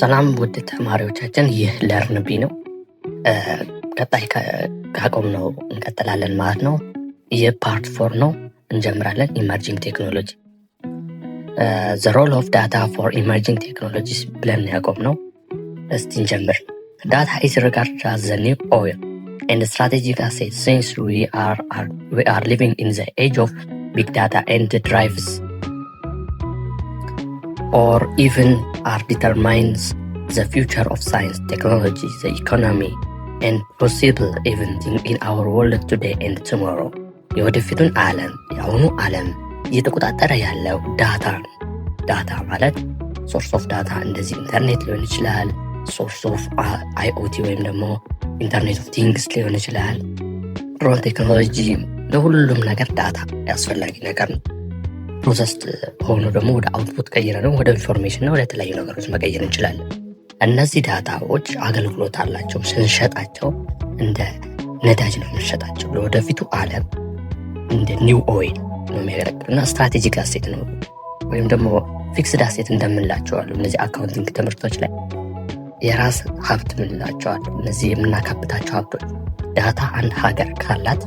ሰላም ውድ ተማሪዎቻችን፣ ይህ ለርንቢ ነው። ቀጣይ ካቆምነው እንቀጥላለን ማለት ነው። ይህ ፓርት 4 ነው። እንጀምራለን። ኢመርጂንግ ቴክኖሎጂ the role of data for emerging technologies ብለን ያቆምነው። እስቲ እንጀምር። Data is regarded as the new oil and strategic asset since we are living in the age of big data and drives or even determines the future of science, technology, the economy, and possible events in our world today and tomorrow. የወደፊቱን ዓለም የአሁኑ ዓለም እየተቆጣጠረ ያለው ዳታ ነው። ዳታ ማለት ሶርስ ኦፍ ዳታ፣ እንደዚህ ኢንተርኔት ሊሆን ይችላል፣ ሶርስ ኦፍ IoT ወይም ደግሞ ኢንተርኔት ኦፍ ቲንግስ ሊሆን ይችላል። ድሮን ቴክኖሎጂ፣ ለሁሉም ነገር ዳታ ያስፈላጊ ነገር ነው። ፕሮሰስ ሆኖ ደግሞ ወደ አውትፑት ቀይረ ነው ወደ ኢንፎርሜሽን ነው ወደ ተለያዩ ነገሮች መቀየር እንችላለን። እነዚህ ዳታዎች አገልግሎት አላቸው። ስንሸጣቸው እንደ ነዳጅ ነው የምንሸጣቸው። ለወደፊቱ ዓለም እንደ ኒው ኦይል ነው የሚያገለግሉ እና ስትራቴጂክ አሴት ነው ወይም ደግሞ ፊክስድ አሴት እንደምንላቸዋሉ። እነዚህ አካውንቲንግ ትምህርቶች ላይ የራስ ሀብት ምንላቸዋሉ። እነዚህ የምናካብታቸው ሀብቶች ዳታ አንድ ሀገር ካላት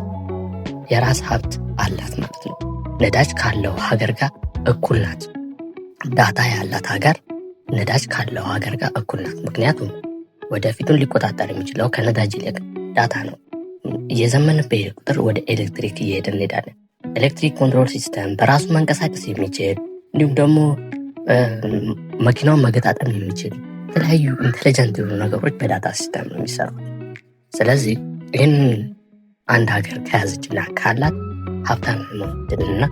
የራስ ሀብት አላት ማለት ነው። ነዳጅ ካለው ሀገር ጋር እኩል ናት። ዳታ ያላት ሀገር ነዳጅ ካለው ሀገር ጋር እኩል ናት። ምክንያቱም ወደፊቱን ሊቆጣጠር የሚችለው ከነዳጅ ይልቅ ዳታ ነው። እየዘመን በሄደ ቁጥር ወደ ኤሌክትሪክ እየሄደ እንሄዳለን። ኤሌክትሪክ ኮንትሮል ሲስተም በራሱ መንቀሳቀስ የሚችል እንዲሁም ደግሞ መኪናውን መገጣጠም የሚችል የተለያዩ ኢንቴሊጀንት የሆኑ ነገሮች በዳታ ሲስተም ነው የሚሰሩት። ስለዚህ ይህን አንድ ሀገር ከያዘችና ካላት ሀብታም መሆንና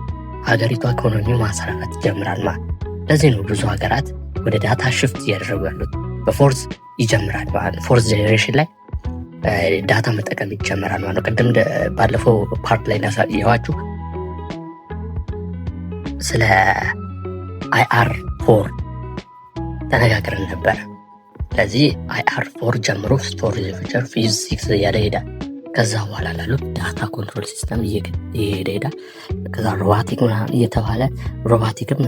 ሀገሪቷ ኢኮኖሚ ማሰራራት ይጀምራል ማለት። ለዚህ ነው ብዙ ሀገራት ወደ ዳታ ሽፍት እያደረጉ ያሉት። በፎርዝ ይጀምራል ማለት ፎርዝ ጄኔሬሽን ላይ ዳታ መጠቀም ይጀምራል ማለት ነው። ቅድም ባለፈው ፓርት ላይ ያሳየኋችሁ ስለ IR4 ተነጋግረን ነበረ። ስለዚህ IR4 ጀምሮ ስቶር ፊቸር ፊዚክስ እያለ ሄዳል። ከዛ በኋላ ላሉት ዳታ ኮንትሮል ሲስተም እየሄደ ሄዳል። ከዛ ሮባቲክ እየተባለ ሮባቲክም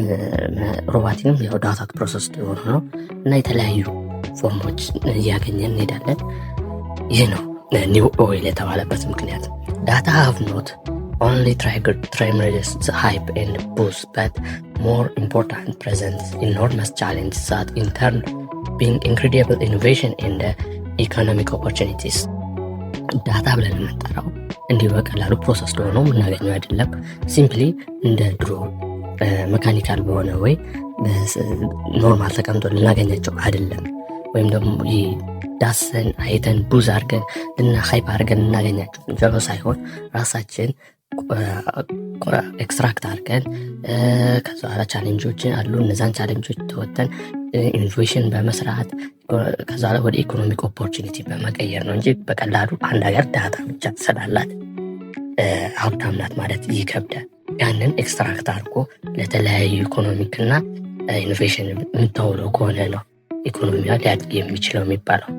ያው ዳታ ፕሮሰስ የሆነ ነው እና የተለያዩ ፎርሞች እያገኘን እንሄዳለን። ይህ ነው ኒው ኦይል የተባለበት ምክንያት። ዳታ have not only tremendous hype and boost but more important presents enormous challenges that in turn being incredible innovation and economic opportunities. ዳታ ብለን የምንጠራው እንዲህ በቀላሉ ፕሮሰስ ሆኖ የምናገኘው አይደለም። ሲምፕሊ እንደ ድሮ መካኒካል በሆነ ወይ ኖርማል ተቀምጦ ልናገኛቸው አይደለም። ወይም ደግሞ ዳሰን አይተን ቡዝ አድርገን ሃይፕ አድርገን እናገኛቸው እንጀሮ ሳይሆን ራሳችን ኤክስትራክት አድርገን ከዛ በኋላ ቻሌንጆችን አሉ። እነዛን ቻሌንጆች ተወተን ኢኖቬሽን በመስራት ከዛ ወደ ኢኮኖሚክ ኦፖርቹኒቲ በመቀየር ነው እንጂ በቀላሉ አንድ ሀገር ዳታ ብቻ ስላላት ሀብታም ናት ማለት ይከብዳል። ያንን ኤክስትራክት አድርጎ ለተለያዩ ኢኮኖሚክ እና ኢኖቬሽን የምታውለው ከሆነ ነው ኢኮኖሚዋ ሊያድግ የሚችለው የሚባለው።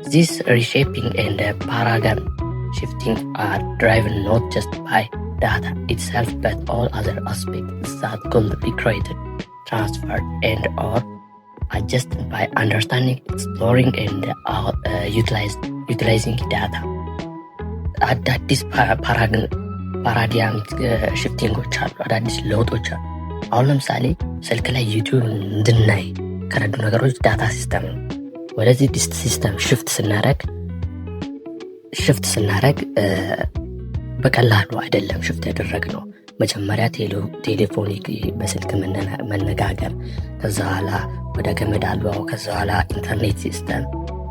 This reshaping and paradigm shifting are driven not just by data itself but all other aspects that could be created, transferred and or adjusted by understanding, exploring and utilizing data. አዳዲስ ፓራዲያም ሽፍቲንጎች አሉ። አዳዲስ ለውጦች አሉ። አሁን ለምሳሌ ስልክ ላይ ዩቲዩብ እንድናይ ከረዱ ነገሮች ዳታ ሲስተም ነው። ወደዚህ ዲስት ሲስተም ሽፍት ስናረግ በቀላሉ አይደለም ሽፍት ያደረግነው። መጀመሪያ ቴሌፎኒክ በስልክ መነጋገር፣ ከዛ በኋላ ወደ ገመድ አልባው፣ ከዛ በኋላ ኢንተርኔት ሲስተም፣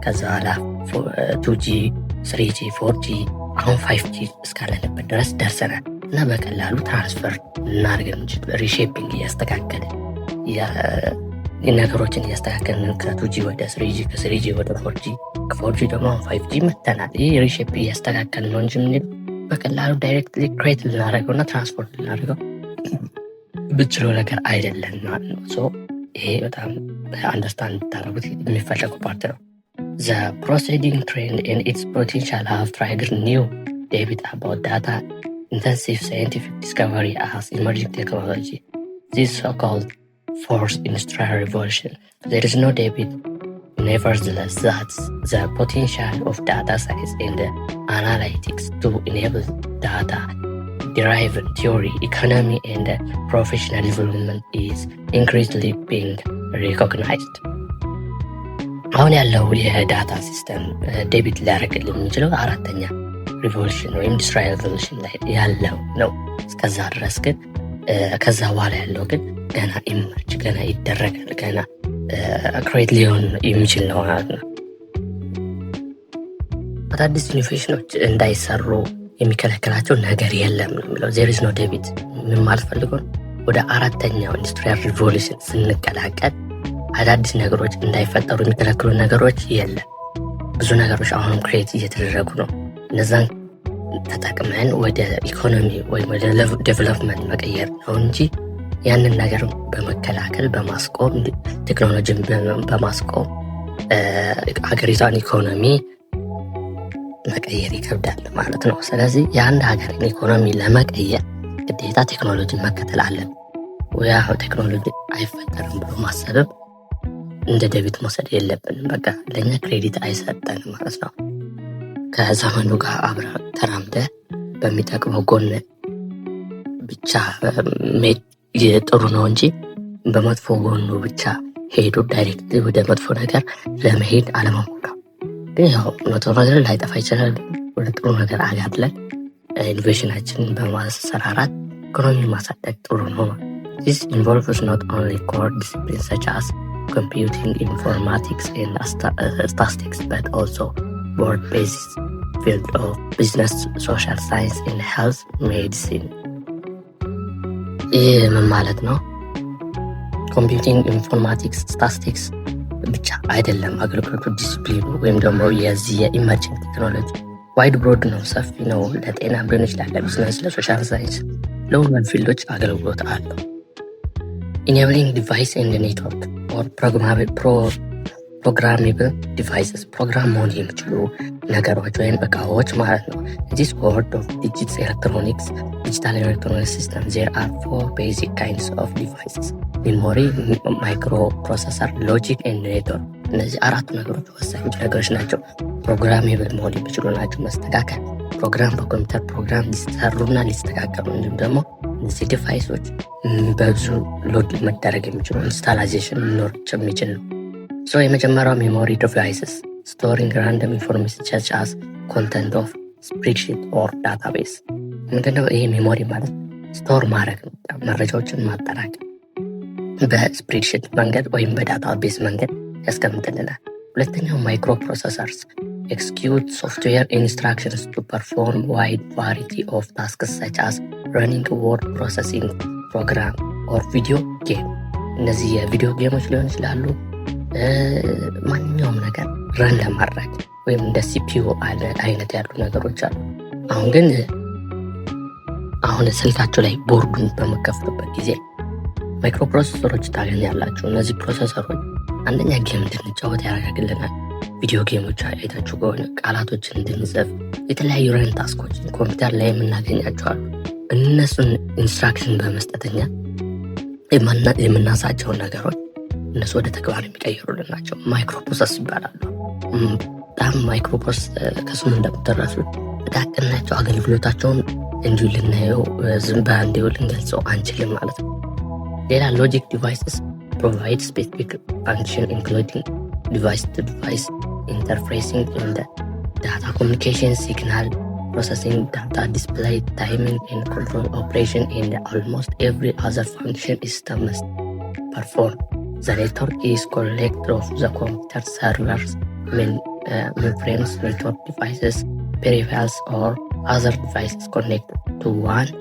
ከዛ በኋላ 2G 3G 4G አሁን 5G እስካለንበት ድረስ ደርሰናል እና በቀላሉ ትራንስፈር እናርገን እንችል ሪሼፒንግ እያስተካከለ ነገሮችን እያስተካከልን ከ2G ወደ 3G ከ3G ወደ 4G ከ4G ደግሞ 5G መተናል። ይህ ሪሼፕ እያስተካከልን ነው እንጂ የምንሄደው በቀላሉ ዳይሬክትሊ ክሬት ልናደርገው እና ትራንስፖርት ልናደርገው ብችለው ነገር አይደለም ማለት ነው። ሶ ይሄ በጣም አንደርስታንድ ታደርጉት የሚፈለገው ፓርት ነው። The proceeding trend and its potential have triggered new debate about data intensive scientific discovery as emerging technology. This so-called fourth industrial revolution. There is no debate, nevertheless, that the potential of data science and analytics to enable data-driven theory, economy, and professional development is increasingly being recognized. አሁን ያለው የዳታ ሲስተም ዴቢት ሊያደርግልን የሚችለው አራተኛ ሪቮሉሽን ወይም ኢንዱስትሪያል ሪቮሉሽን ላይ ያለው ነው። እስከዛ ድረስ ግን ከዛ በኋላ ያለው ግን ገና ኢመርጅ ገና ይደረጋል፣ ገና ክሬት ሊሆን የሚችል ነው ማለት ነው። አዳዲስ ኢኖቬሽኖች እንዳይሰሩ የሚከለክላቸው ነገር የለም ነው የሚለው። ዜር ኢዝ ኖ ዴቢት ምን ማለት ፈልጎ ነው? ወደ አራተኛው ኢንዱስትሪያል ሪቮሉሽን ስንቀላቀል አዳዲስ ነገሮች እንዳይፈጠሩ የሚከለክሉ ነገሮች የለም። ብዙ ነገሮች አሁንም ክሬት እየተደረጉ ነው። እነዛን ተጠቅመን ወደ ኢኮኖሚ ወይም ወደ ዴቨሎፕመንት መቀየር ነው እንጂ ያንን ነገር በመከላከል በማስቆም ቴክኖሎጂን በማስቆም ሀገሪቷን ኢኮኖሚ መቀየር ይከብዳል ማለት ነው። ስለዚህ የአንድ ሀገርን ኢኮኖሚ ለመቀየር ግዴታ ቴክኖሎጂን መከተል አለን። ያው ቴክኖሎጂ አይፈጠርም ብሎ ማሰብም እንደ ዴቢት መውሰድ የለብንም። በቃ ለእኛ ክሬዲት አይሰጠንም ማለት ነው። ከዘመኑ ጋር አብረ ተራምደ በሚጠቅመው ጎን ብቻ ጥሩ ነው እንጂ በመጥፎ ጎኑ ብቻ ሄዶ ዳይሬክት ወደ መጥፎ ነገር ለመሄድ አለመሞከር። ግን ያው መጥፎ ነገር ላይጠፋ ይችላል። ወደ ጥሩ ነገር አጋድለን ኢኖቬሽናችንን በማሰራራት ኢኮኖሚ ማሳደግ ጥሩ ነው። This involves not only core disciplines such as computing, informatics, and statistics, but also broad-based field of business, social science, and health medicine. ይህ ምን ማለት ነው? ኮምፒውቲንግ፣ ኢንፎርማቲክስ፣ ስታቲስቲክስ ብቻ አይደለም አገልግሎቱ ዲስፕሊኑ ወይም ደግሞ የዚህ የኢመርጂንግ ቴክኖሎጂ ዋይድ ብሮድ ነው፣ ሰፊ ነው። ለጤና ሊሆን ይችላል፣ ለቢዝነስ፣ ለሶሻል ሳይንስ፣ ለሁሉም ፊልዶች አገልግሎት አለው። ኢኔብሊንግ ዲቫይስ ኤንድ ኔትወርክ ኦር ፕሮግራሜብል ዲቫይስስ ፕሮግራም መሆን የሚችሉ ነገሮች ወይም እቃዎች ማለት ነው። ዚስ ወርድ ኦፍ ኤሌክትሮኒክስ ዲጂታል ኤሌክትሮኒክ ሲስተም ዜር አር ፎር ቤዚክ ካይንድስ ኦፍ ዲቫይስስ ሜሞሪ፣ ማይክሮ ፕሮሰሰር፣ ሎጂክ ኤንድ ኔትወርክ። እነዚህ አራቱ ነገሮች ወሳኝ ነገሮች ናቸው። ፕሮግራሜብል መሆን የሚችሉ ናቸው። መስተካከል ፕሮግራም በኮምፒውተር ፕሮግራም ሊሰሩና ሊስተካከሉ እንዲሁም ደግሞ እነዚህ ዲቫይሶች በብዙ ሎድ መደረግ የሚችሉ ኢንስታላይዜሽን ሊኖራቸው የሚችል ነው። የመጀመሪያው ሜሞሪ ዲቫይስስ ስቶሪንግ ራንደም ኢንፎርሜሽን ሰች አስ ኮንተንት ኦፍ ስፕሬድሺት ኦር ዳታቤዝ። ምንድነው ይሄ ሜሞሪ ማለት? ስቶር ማድረግ ነው፣ መረጃዎችን ማጠራቀም በስፕሬድሺት መንገድ ወይም በዳታቤዝ መንገድ ያስቀምጥልናል። ሁለተኛው ማይክሮ ፕሮሰሰርስ execute software instructions to perform wide variety of tasks such as running a word processing program or video game። እነዚህ የቪዲዮ ጌሞች ሊሆን ይችላሉ። ማንኛውም ነገር ረን ለማድረግ ወይም እንደ ሲፒዩ አይነት ያሉ ነገሮች አሉ። አሁን ስልካቸው ላይ ቦርዱን በመከፍቱበት ጊዜ ማይክሮ ፕሮሰሰሮች ታገኛላችሁ። እነዚህ ፕሮሰሰሮች አንደኛ ጌም እንድንጫወት ያደርግልናል። ቪዲዮ ጌሞች አይታችሁ ከሆነ ቃላቶችን እንድንጽፍ፣ የተለያዩ ረን ታስኮችን ኮምፒውተር ላይ የምናገኛቸው አሉ። እነሱን ኢንስትራክሽን በመስጠተኛ የምናሳቸውን ነገሮች እነሱ ወደ ተግባር የሚቀይሩልን ናቸው። ማይክሮፕሮሰስ ይባላሉ። በጣም ማይክሮፕሮሰስ ከስሙ እንደምትደረሱ ጥቃቅን ናቸው። አገልግሎታቸውን እንዲሁ ልናየው ዝም በአንዴው ልንገልጸው አንችልም ማለት ነው። ሌላ ሎጂክ ዲቫይስስ ፕሮቫይድ ስፔሲፊክ ፋንክሽን ኢንክሉዲንግ ዲቫይስ ቱ ዲቫይስ ኢንተርፌሲንግ ኤንድ ዳታ ኮሚኒኬሽን፣ ሲግናል ፕሮሰሲንግ፣ ዳታ ዲስፕሌይ፣ ታይሚንግ ኤንድ ኮንትሮል ኦፕሬሽን ኤንድ ኦልሞስት ኤቭሪ አዘር ፋንክሽን ሲስተም መስት ፐርፎርም። The network is collected of the computer servers, mainframes, network devices, peripherals, or other devices connected to one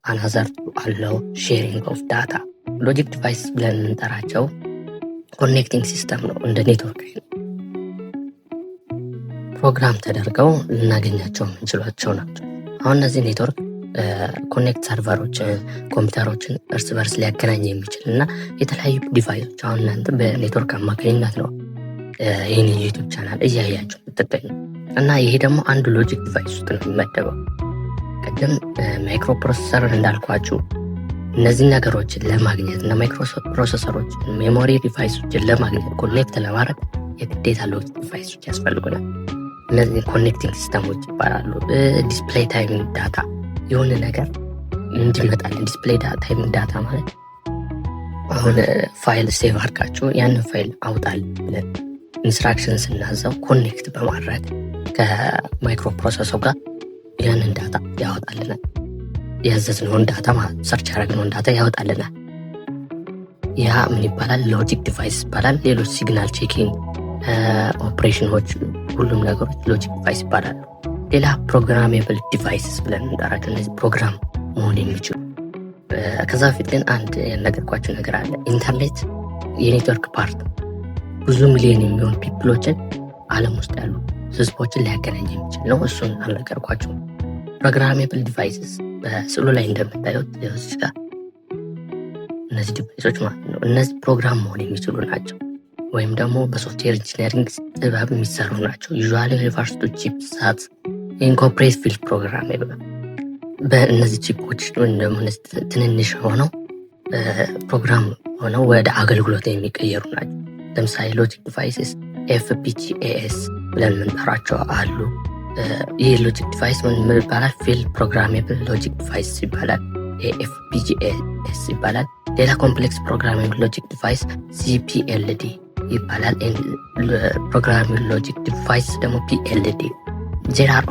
another to allow sharing of data. ሎጂክ ዲቫይስ ብለን የምንጠራቸው ኮኔክቲንግ ሲስተም ነው። እንደ ኔትወርክ ፕሮግራም ተደርገው ልናገኛቸው የምንችሏቸው ናቸው። አሁን እነዚህ ኔትወርክ ኮኔክት ሰርቨሮችን፣ ኮምፒውተሮችን እርስ በርስ ሊያገናኝ የሚችል እና የተለያዩ ዲቫይሶች አሁን እናንተ በኔትወርክ አማካኝነት ነው ይህን የዩቱብ ቻናል እያያቸው የምትገኙ እና ይሄ ደግሞ አንዱ ሎጂክ ዲቫይስ ውስጥ ነው የሚመደበው። ቅድም ማይክሮ ፕሮሰሰርን እንዳልኳችሁ እነዚህ ነገሮችን ለማግኘት እና ማይክሮ ፕሮሰሰሮችን፣ ሜሞሪ ዲቫይሶችን ለማግኘት ኮኔክት ለማድረግ የግዴታ ሎጂክ ዲቫይሶች ያስፈልጉናል። እነዚህ ኮኔክቲንግ ሲስተሞች ይባላሉ። ዲስፕሌይ ታይሚንግ ዳታ የሆነ ነገር እንዲመጣልን ዲስፕሌይ ታይሚንግ ዳታ ማለት አሁን ፋይል ሴቭ አድርጋችሁ ያንን ፋይል አውጣል ብለን ኢንስትራክሽን ስናዘው ኮኔክት በማድረግ ከማይክሮ ፕሮሰሰር ጋር ያንን ዳታ ያወጣልናል። ያዘዝነውን ዳታ ማለት ሰርች ያደረግነውን ዳታ ያወጣልናል። ያ ምን ይባላል? ሎጂክ ዲቫይስ ይባላል። ሌሎች ሲግናል ቼኪንግ ኦፕሬሽኖች፣ ሁሉም ነገሮች ሎጂክ ዲቫይስ ይባላሉ። ሌላ ፕሮግራሜብል ዲቫይስስ ብለን እንጠራቸው፣ እነዚህ ፕሮግራም መሆን የሚችሉ። ከዛ በፊት ግን አንድ ያልነገርኳቸው ነገር አለ። ኢንተርኔት የኔትወርክ ፓርት ብዙ ሚሊዮን የሚሆኑ ፒፕሎችን ዓለም ውስጥ ያሉ ህዝቦችን ሊያገናኝ የሚችል ነው። እሱን አልነገርኳቸውም። ፕሮግራሜብል ዲቫይስስ በስዕሉ ላይ እንደምታዩት እዚህ ጋር እነዚህ ዲቫይሶች ማለት ነው። እነዚህ ፕሮግራም መሆን የሚችሉ ናቸው፣ ወይም ደግሞ በሶፍትዌር ኢንጂነሪንግ ጥበብ የሚሰሩ ናቸው። ዩዥዋሊ ሪቨርስ ቱ ቺፕ ሳት ኢንኮርፖሬት ፊልድ ፕሮግራሜብል። በእነዚህ ቺፖች ወይም ደግሞ ትንንሽ ሆነው ፕሮግራም ሆነው ወደ አገልግሎት የሚቀየሩ ናቸው። ለምሳሌ ሎጂክ ዲቫይስስ ኤፍፒጂኤስ ብለን የምንጠራቸው አሉ። ይህ ሎጂክ ዲቫይስ ምን ይባላል? ፊልድ ፕሮግራሜብል ሎጂክ ዲቫይስ ይባላል። ኤፍፒጂኤስ ይባላል። ሌላ ኮምፕሌክስ ፕሮግራሜብል ሎጂክ ዲቫይስ ሲፒኤልዲ ይባላል። ፕሮግራሜብል ሎጂክ ዲቫይስ ደግሞ ፒኤልዲ። ዜር አር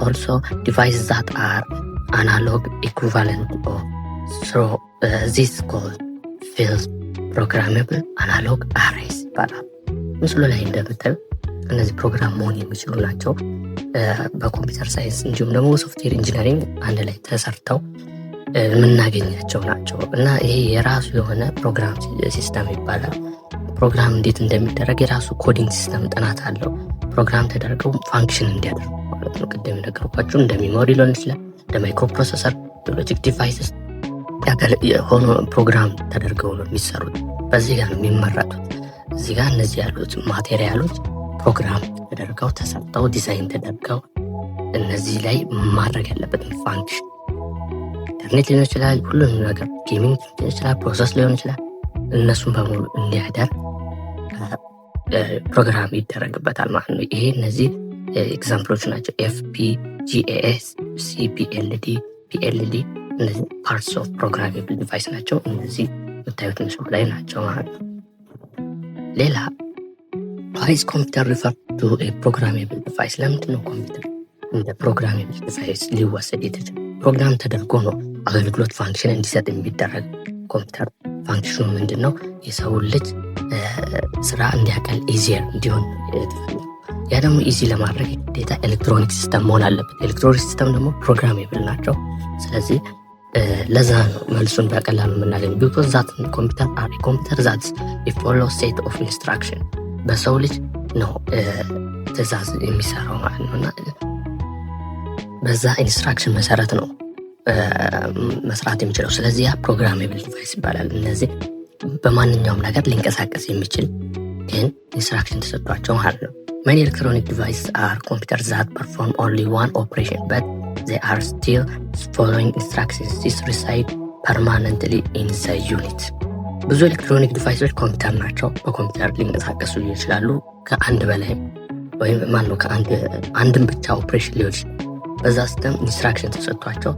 ኦልሶ ዲቫይስ ዛት አር አናሎግ ኢኩቫለንት ኦፍ ዚስ ኮልድ ፊልድ ፕሮግራሜብል አናሎግ አሬስ ይባላል። ምስሉ ላይ እንደምታዩ እነዚህ ፕሮግራም መሆን የሚችሉ ናቸው። በኮምፒውተር ሳይንስ እንዲሁም ደግሞ ሶፍትዌር ኢንጂነሪንግ አንድ ላይ ተሰርተው የምናገኛቸው ናቸው እና ይሄ የራሱ የሆነ ፕሮግራም ሲስተም ይባላል። ፕሮግራም እንዴት እንደሚደረግ የራሱ ኮዲንግ ሲስተም ጥናት አለው። ፕሮግራም ተደርገው ፋንክሽን እንዲያደርጉ ማለት ነው። ቅድም ነገርኳችሁ እንደ ሜሞሪ ሊሆን ይችላል፣ እንደ ማይክሮ ፕሮሰሰር፣ ሎጂክ ዲቫይስስ የሆነ ፕሮግራም ተደርገው ነው የሚሰሩት። በዚህ ጋር ነው የሚመረጡት። እዚህ ጋር እነዚህ ያሉት ማቴሪያሎች ፕሮግራም ተደርገው ተሰርተው ዲዛይን ተደርገው እነዚህ ላይ ማድረግ ያለበትን ፋንክሽን ኢንተርኔት ሊሆን ይችላል፣ ሁሉም ነገር ጌሚንግ ሊሆን ይችላል፣ ፕሮሰስ ሊሆን ይችላል። እነሱን በሙሉ እንዲያደርግ ፕሮግራም ይደረግበታል ማለት ነው። ይሄ እነዚህ ኤግዛምፕሎች ናቸው። ኤፍፒጂኤስ፣ ሲፒኤልዲ፣ ፒኤልዲ እነዚህ ፓርትስ ኦፍ ፕሮግራሜብል ዲቫይስ ናቸው። እነዚህ የምታዩት ምስሉ ላይ ናቸው ማለት ነው። ሌላ ፓይስ ኮምፒውተር ሪፈር ቱ ፕሮግራሜብል ዲቫይስ። ለምንድን ነው ኮምፒውተር እንደ ፕሮግራሜብል ዲቫይስ ሊወሰድ የተቻለ? ፕሮግራም ተደርጎ ነው አገልግሎት ፋንክሽን እንዲሰጥ የሚደረግ። ኮምፒውተር ፋንክሽኑ ምንድን ነው? የሰውን ልጅ ስራ እንዲያቀል ኢዚየር እንዲሆን የተፈለገ። ያ ደግሞ ኢዚ ለማድረግ ግዴታ ኤሌክትሮኒክ ሲስተም መሆን አለበት። ኤሌክትሮኒክ ሲስተም ደግሞ ፕሮግራሜብል ናቸው። ስለዚህ ለዛ ነው መልሱን በቀላሉ የምናገኝ። ቢኮዝ ዛት ኮምፒውተር ዛት ፎሎ ሴት ኦፍ ኢንስትራክሽን በሰው ልጅ ነው ትእዛዝ የሚሰራው ማለት ነው እና በዛ ኢንስትራክሽን መሰረት ነው መስራት የሚችለው። ስለዚህ ያ ፕሮግራሜብል ዲቫይስ ይባላል። እነዚህ በማንኛውም ነገር ሊንቀሳቀስ የሚችል ግን ኢንስትራክሽን ተሰጥቷቸው ማለት ነው። Many electronic devices are computers that perform only one operation, but they are still following instructions. This reside permanently in the unit. ብዙ ኤሌክትሮኒክ ዲቫይሶች ኮምፒውተር ናቸው። በኮምፒውተር ሊንቀሳቀሱ ይችላሉ። ከአንድ በላይ ወይም ማነው አንድን ብቻ ኦፕሬሽን ሊሆን ይችላል። በዛ ሲስተም ኢንስትራክሽን ተሰጥቷቸው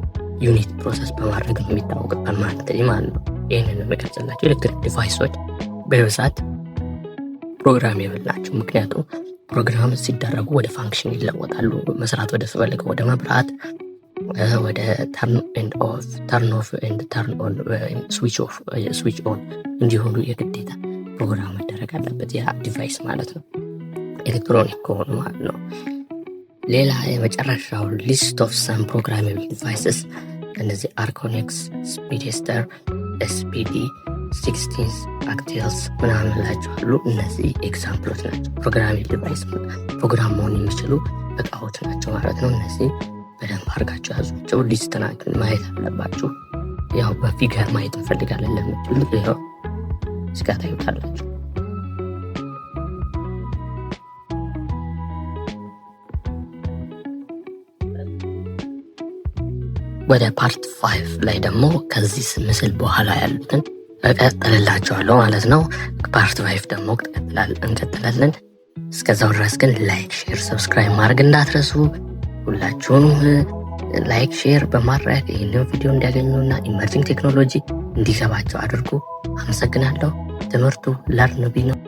ዩኒት ፕሮሰስ በማድረግ የሚታወቅ ፐርማነንትሊ ማለት ነው። ይህንን የሚገልጽላቸው ኤሌክትሪክ ዲቫይሶች በብዛት ፕሮግራሜብል ናቸው። ምክንያቱም ፕሮግራም ሲደረጉ ወደ ፋንክሽን ይለወጣሉ። መስራት ወደ ፈለገው ወደ መብራት፣ ወደ ተርን ኦፍ ኤንድ ተርን ኦን፣ ስዊች ኦን እንዲሆኑ የግዴታ ፕሮግራም መደረግ አለበት ያ ዲቫይስ ማለት ነው፣ ኤሌክትሮኒክ ከሆኑ ማለት ነው። ሌላ የመጨረሻው ሊስት ኦፍ ሰም ፕሮግራሜብል ዲቫይስስ እነዚህ አርኮኔክስ፣ ስፒድስተር፣ ኤስፒዲ 16 አክቴልስ ምናምን ላቸዋሉ። እነዚህ ኤግዛምፕሎች ናቸው። ፕሮግራሜብል ዲቫይስ ፕሮግራም መሆን የሚችሉ እቃዎች ናቸው ማለት ነው። እነዚህ በደንብ አድርጋቸው ያዟቸው። ሊስት ናቸው ማየት አለባችሁ። ያው በፊገር ማየት እንፈልጋለን ለምትሉት ይኸው እስጋ ታዩታላችሁ። ወደ ፓርት 5 ላይ ደግሞ ከዚህ ምስል በኋላ ያሉትን እቀጥልላችኋለሁ ማለት ነው። ፓርት 5 ደግሞ እንቀጥላለን። እስከዛው ድረስ ግን ላይክ፣ ሼር፣ ሰብስክራይብ ማድረግ እንዳትረሱ። ሁላችሁም ላይክ ሼር በማድረግ ይህንን ቪዲዮ እንዲያገኙና ኢመርጂንግ ቴክኖሎጂ እንዲገባቸው አድርጉ። አመሰግናለሁ። ትምህርቱ ለርንቢ ነው።